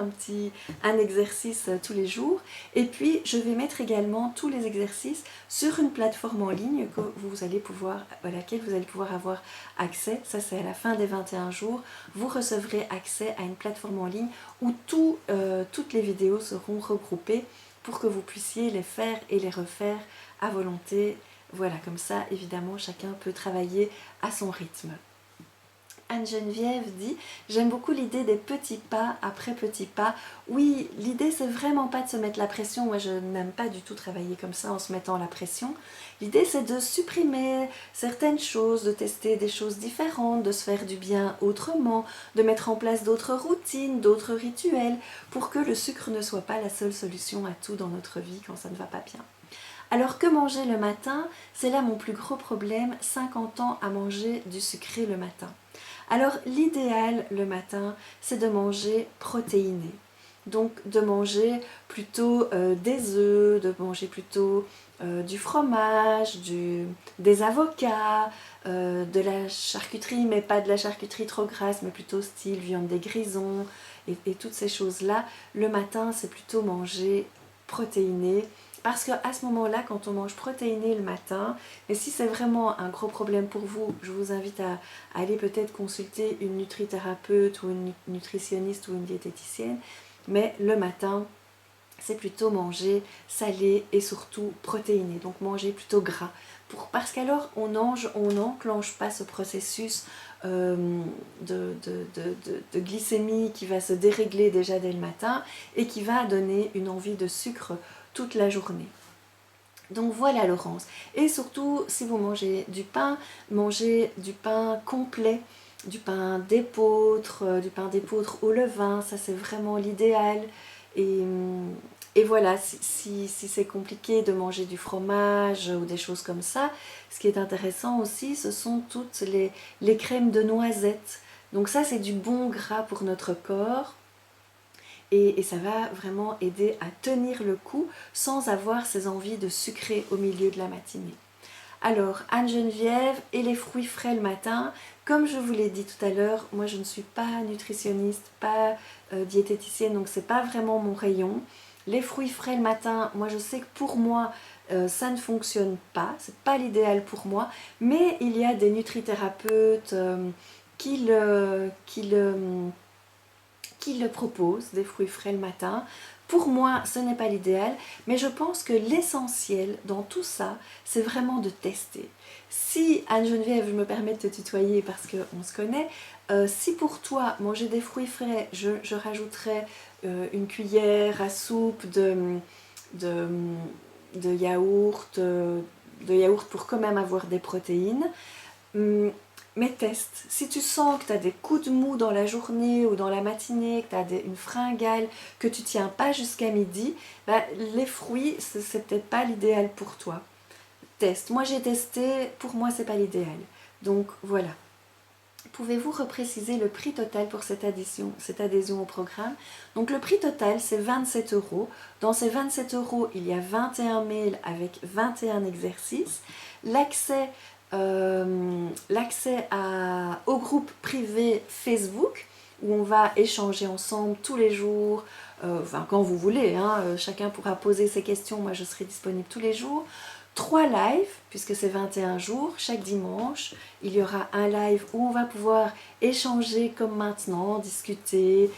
Speaker 1: un exercice tous les jours. Et puis je vais mettre également tous les exercices sur une plateforme en ligne que vous allez pouvoir, à laquelle vous allez pouvoir avoir accès. Ça c'est à la fin des 21 jours. Vous recevrez accès à une plateforme en ligne où toutes les vidéos seront regroupées pour que vous puissiez les faire et les refaire à volonté. Voilà, comme ça, évidemment, chacun peut travailler à son rythme. Anne-Geneviève dit « J'aime beaucoup l'idée des petits pas après petits pas. » Oui, l'idée, c'est vraiment pas de se mettre la pression. Moi, je n'aime pas du tout travailler comme ça en se mettant la pression. L'idée, c'est de supprimer certaines choses, de tester des choses différentes, de se faire du bien autrement, de mettre en place d'autres routines, d'autres rituels, pour que le sucre ne soit pas la seule solution à tout dans notre vie quand ça ne va pas bien. Alors que manger le matin? C'est là mon plus gros problème, 50 ans à manger du sucré le matin. Alors l'idéal le matin, c'est de manger protéiné. Donc de manger plutôt des œufs, de manger plutôt du fromage, des avocats, de la charcuterie, mais pas de la charcuterie trop grasse, mais plutôt style viande des grisons et toutes ces choses-là. Le matin, c'est plutôt manger protéiné. Parce qu'à ce moment-là, quand on mange protéiné le matin, et si c'est vraiment un gros problème pour vous, je vous invite à aller peut-être consulter une nutrithérapeute ou une nutritionniste ou une diététicienne. Mais le matin, c'est plutôt manger salé et surtout protéiné, donc manger plutôt gras. Parce qu'alors on n'enclenche pas ce processus de glycémie qui va se dérégler déjà dès le matin et qui va donner une envie de sucre toute la journée. Donc voilà Laurence. Et surtout, si vous mangez du pain, mangez du pain complet, du pain d'épeautre au levain, ça c'est vraiment l'idéal. Et voilà, si c'est compliqué de manger du fromage ou des choses comme ça, ce qui est intéressant aussi, ce sont toutes les crèmes de noisettes. Donc ça c'est du bon gras pour notre corps. Et ça va vraiment aider à tenir le coup sans avoir ces envies de sucrer au milieu de la matinée. Alors, Anne-Geneviève et les fruits frais le matin, comme je vous l'ai dit tout à l'heure, moi je ne suis pas nutritionniste, pas diététicienne, donc c'est pas vraiment mon rayon. Les fruits frais le matin, moi je sais que pour moi ça ne fonctionne pas, c'est pas l'idéal pour moi, mais il y a des nutrithérapeutes qui qui le proposent, des fruits frais le matin. Pour moi, ce n'est pas l'idéal, mais je pense que l'essentiel dans tout ça, c'est vraiment de tester. Si, Anne-Geneviève, je me permets de te tutoyer parce qu'on se connaît, si pour toi, manger des fruits frais, je rajouterais une cuillère à soupe de, de yaourt pour quand même avoir des protéines, mais teste. Si tu sens que tu as des coups de mou dans la journée ou dans la matinée, que tu as une fringale, que tu tiens pas jusqu'à midi, bah, les fruits, c'est peut-être pas l'idéal pour toi. Teste. Moi j'ai testé, pour moi c'est pas l'idéal. Donc voilà. Pouvez-vous repréciser le prix total pour cette adhésion au programme? Donc le prix total c'est 27 euros. Dans ces 27 euros, il y a 21 mails avec 21 exercices. L'accès au groupe privé Facebook où on va échanger ensemble tous les jours, enfin quand vous voulez, hein, chacun pourra poser ses questions, moi je serai disponible tous les jours. 3 lives, puisque c'est 21 jours, chaque dimanche, il y aura un live où on va pouvoir échanger comme maintenant, discuter,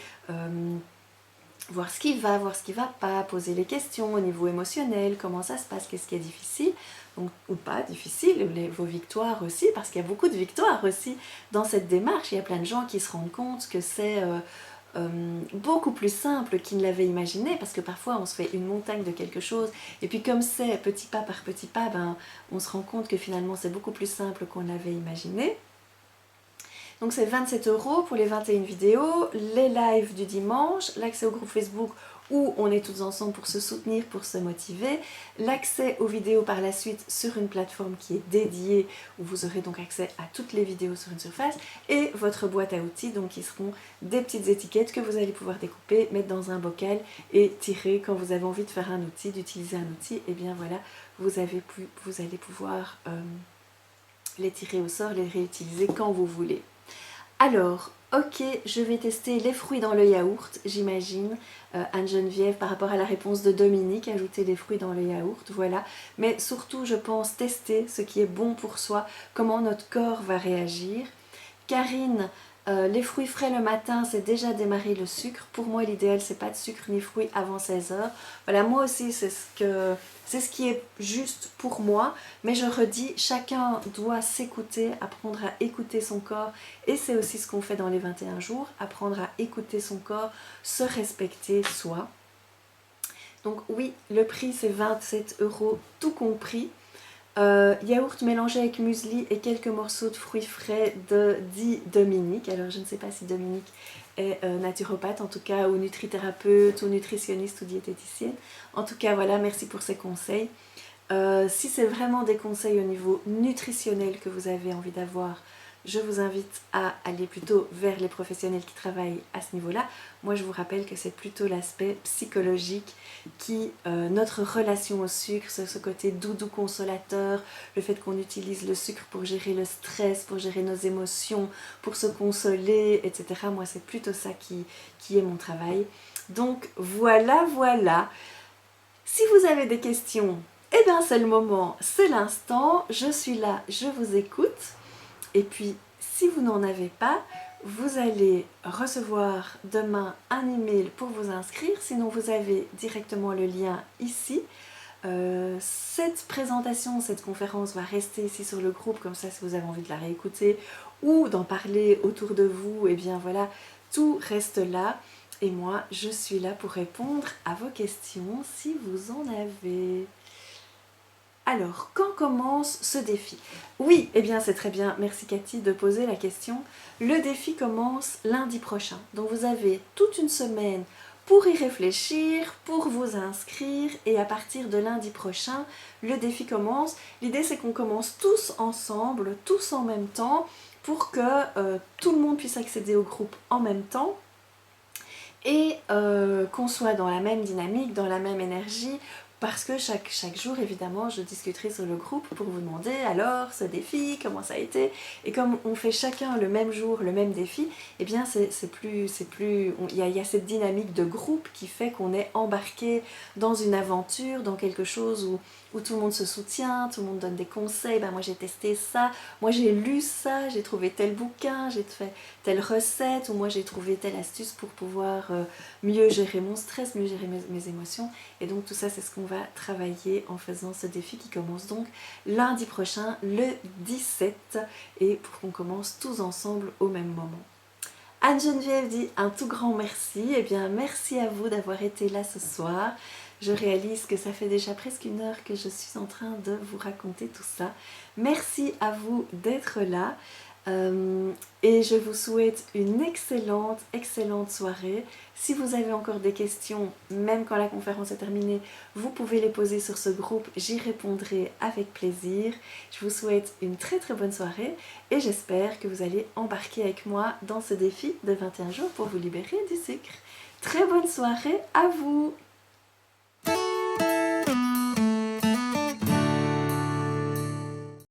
Speaker 1: voir ce qui va, voir ce qui ne va pas, poser les questions au niveau émotionnel, comment ça se passe, qu'est-ce qui est difficile, donc, ou pas difficile, vos victoires aussi, parce qu'il y a beaucoup de victoires aussi dans cette démarche. Il y a plein de gens qui se rendent compte que c'est beaucoup plus simple qu'ils ne l'avaient imaginé, parce que parfois on se fait une montagne de quelque chose, et puis comme c'est petit pas par petit pas, ben, on se rend compte que finalement c'est beaucoup plus simple qu'on l'avait imaginé. Donc c'est 27 euros pour les 21 vidéos, les lives du dimanche, l'accès au groupe Facebook où on est tous ensemble pour se soutenir, pour se motiver, l'accès aux vidéos par la suite sur une plateforme qui est dédiée, où vous aurez donc accès à toutes les vidéos sur une surface, et votre boîte à outils, donc qui seront des petites étiquettes que vous allez pouvoir découper, mettre dans un bocal et tirer quand vous avez envie de faire un outil, d'utiliser un outil, et bien voilà, vous allez pouvoir les tirer au sort, les réutiliser quand vous voulez. Alors, ok, je vais tester les fruits dans le yaourt, j'imagine, Anne-Geneviève, par rapport à la réponse de Dominique, ajouter des fruits dans le yaourt, voilà. Mais surtout, je pense tester ce qui est bon pour soi, comment notre corps va réagir. Karine, les fruits frais le matin, c'est déjà démarrer le sucre. Pour moi, l'idéal, c'est pas de sucre ni fruits avant 16 heures. Voilà, moi aussi, c'est ce qui est juste pour moi. Mais je redis, chacun doit s'écouter, apprendre à écouter son corps. Et c'est aussi ce qu'on fait dans les 21 jours, apprendre à écouter son corps, se respecter soi. Donc oui, le prix, c'est 27 euros, tout compris. Yaourt mélangé avec muesli et quelques morceaux de fruits frais dit Dominique. Alors je ne sais pas si Dominique est naturopathe en tout cas, ou nutrithérapeute, ou nutritionniste, ou diététicienne. En tout cas voilà, merci pour ces conseils. Si c'est vraiment des conseils au niveau nutritionnel que vous avez envie d'avoir, je vous invite à aller plutôt vers les professionnels qui travaillent à ce niveau-là. Moi, je vous rappelle que c'est plutôt l'aspect psychologique qui, notre relation au sucre, ce côté doudou consolateur, le fait qu'on utilise le sucre pour gérer le stress, pour gérer nos émotions, pour se consoler, etc. Moi, c'est plutôt ça qui est mon travail. Donc, voilà, voilà. Si vous avez des questions, eh bien, c'est le moment, c'est l'instant. Je suis là, je vous écoute. Et puis, si vous n'en avez pas, vous allez recevoir demain un email pour vous inscrire. Sinon, vous avez directement le lien ici. Cette présentation, cette conférence va rester ici sur le groupe. Comme ça, si vous avez envie de la réécouter ou d'en parler autour de vous, et bien voilà, tout reste là. Et moi, je suis là pour répondre à vos questions si vous en avez. Alors, quand commence ce défi? Oui, eh bien c'est très bien, merci Cathy de poser la question. Le défi commence lundi prochain. Donc vous avez toute une semaine pour y réfléchir, pour vous inscrire, et à partir de lundi prochain, le défi commence. L'idée c'est qu'on commence tous ensemble, tous en même temps, pour que tout le monde puisse accéder au groupe en même temps, et qu'on soit dans la même dynamique, dans la même énergie, parce que chaque jour, évidemment, je discuterai sur le groupe pour vous demander alors ce défi, comment ça a été. Et comme on fait chacun le même jour, le même défi, eh bien il y a cette dynamique de groupe qui fait qu'on est embarqué dans une aventure, dans quelque chose où tout le monde se soutient, tout le monde donne des conseils. Ben moi j'ai testé ça, moi j'ai lu ça, j'ai trouvé tel bouquin, j'ai fait telle recette, ou moi j'ai trouvé telle astuce pour pouvoir mieux gérer mon stress, mieux gérer mes émotions. Et donc tout ça, c'est ce qu'on va travailler en faisant ce défi qui commence donc lundi prochain, le 17, et pour qu'on commence tous ensemble au même moment. Anne-Geneviève dit un tout grand merci. Eh bien, merci à vous d'avoir été là ce soir. Je réalise que ça fait déjà presque 1 heure que je suis en train de vous raconter tout ça. Merci à vous d'être là. Et je vous souhaite une excellente soirée. Si vous avez encore des questions, même quand la conférence est terminée, vous pouvez les poser sur ce groupe, j'y répondrai avec plaisir. Je vous souhaite une très bonne soirée et j'espère que vous allez embarquer avec moi dans ce défi de 21 jours pour vous libérer du sucre. Très bonne soirée à vous!